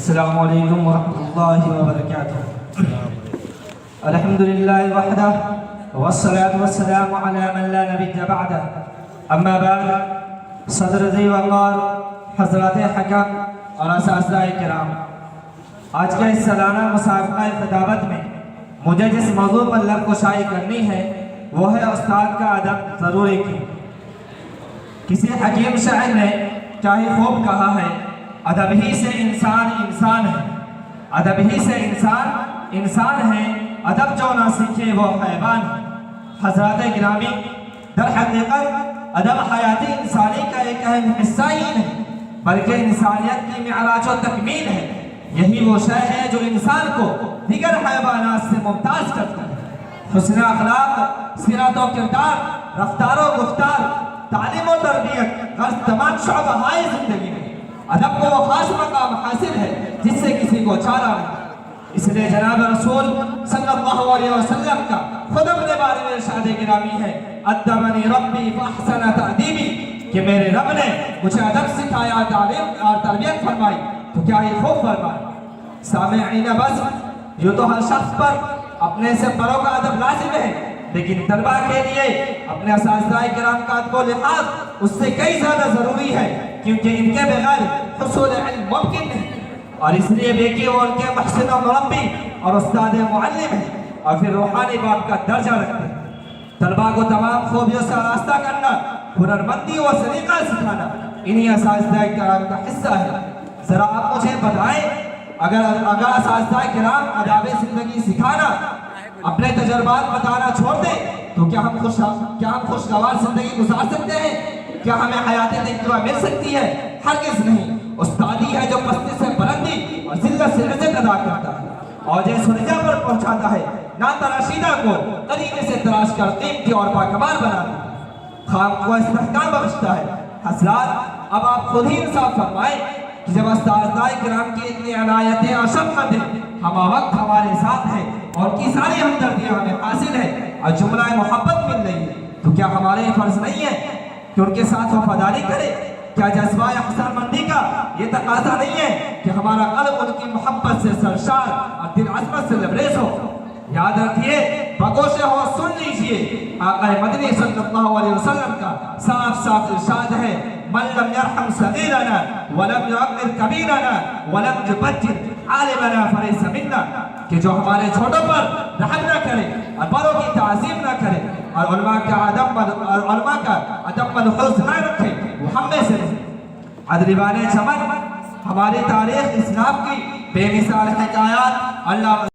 السلام علیکم ورحمۃ اللہ وبرکاتہ۔ الحمد للہ وحدہ والصلاة والسلام علی من لا نبی بعدہ، اما بعد۔ صدر رضی وقار، حضرات حکم اور اساتذہ کرام، آج کا اس سالانہ مسابقہ خطابت میں مجھے جس موضوع پر لب کشائی کرنی ہے وہ ہے استاد کا ادب ضروری کیوں۔ کسی حکیم شاعر نے چاہے خوب کہا ہے، ادب ہی سے انسان انسان ہے، ادب ہی سے انسان انسان ہے، ادب جو نہ سیکھے وہ حیوان ہے۔ حضرات گرامی، در حقیقت ادب حیاتی انسانی کا ایک اہم حصہ ہی نہیں بلکہ انسانیت کی معراج و تکمیل ہے۔ یہی وہ شے ہے جو انسان کو دیگر حیوانات سے ممتاز کرتا ہے۔ حسن اخلاق، سیرت و کردار، رفتار و گفتار، تعلیم و تربیت، غرض تمام شعبہائے زندگی میں ادب کو وہ خاص مقام حاصل ہے جس سے کسی کو چارہ نہیں۔ اس لیے جناب رسول صلی اللہ علیہ وسلم کا خود اپنے بارے میں ارشاد گرامی ہے، ادبنی ربی فاحسن تأدیبی، کہ میرے رب نے مجھے ادب سکھایا، تعلیم اور تربیت فرمائی تو کیا یہ خوب فرمائی۔ سامعین بس، یہ تو ہر شخص پر اپنے سے بڑوں کا ادب لازم ہے، لیکن طلبہ کے لیے اپنے اساتذہ کرام کا ادب و لحاظ اس سے کئی زیادہ ضروری ہے، کیونکہ ان کے بغیر حصول علم ممکن نہیں۔ اور اس لیے دیکھیے وہ ان کے محسن و مربی اور استاد معلم ہیں، اور پھر روحانی باپ کا درجہ رکھتے ہیں۔ طلبہ کو تمام خوبیوں سے آراستہ کرنا، ہنرمندی و سلیقہ سکھانا انہی اساتذہ کرام کا حصہ ہے۔ ذرا آپ مجھے بتائیں، اگر اساتذہ کرام آداب زندگی سکھانا، اپنے تجربات بتانا چھوڑ دیں تو کیا ہم خوشگوار زندگی گزار سکتے ہیں؟ کیا ہمیں حیاتی تجربہ مل سکتی ہے؟ ہرگز نہیں۔ استادی ہے جو پستی سے بلندی اور ذلت سے عزت ادا کرتا ہے، اور جو سرجا پر پہنچاتا ہے، نہ تراشیدہ کو طریقے سے تراش کر قیمتی اور باکمال بناتا ہے، خام کو استحکام بخشتا ہے۔ حضرات، اب آپ خود ہی انصاف فرمائیں کہ جب اساتذہ کرام کی اتنی عنایتیں اور شفقتیں ہم وقت ہمارے ساتھ ہیں اور کی ساری ہمدردیاں ہمیں حاصل ہے اور جملہ محبت مل رہی ہے، تو کیا ہمارے فرض نہیں ہے کہ ان کے ساتھ وفاداری کرے؟ کیا جذبہ احسان مندی کا یہ تقاضا نہیں ہے کہ ہمارا قلب ان کی محبت سے سرشار اور دل عظمت سے لبریز ہو؟ یاد رکھیے، بگوش ہو سن لیجئے، آقا مدنی صلی اللہ علیہ وسلم کا صاف صاف ارشاد ہے، من لم يرحم صغیرنا ولم يعمر کبیرنا ولم يبجل عالمنا فلیس منا، کہ جو ہمارے چھوٹوں پر رحم نہ کرے اور بڑوں کی تعظیم نہ کرے اور علماء کا ادب ملحوظ نہ رکھے، وہ ہم میں سے نہیں۔ ادیبان چمن، ہماری تاریخ اسلاف کی بے مثال حکایات اللہ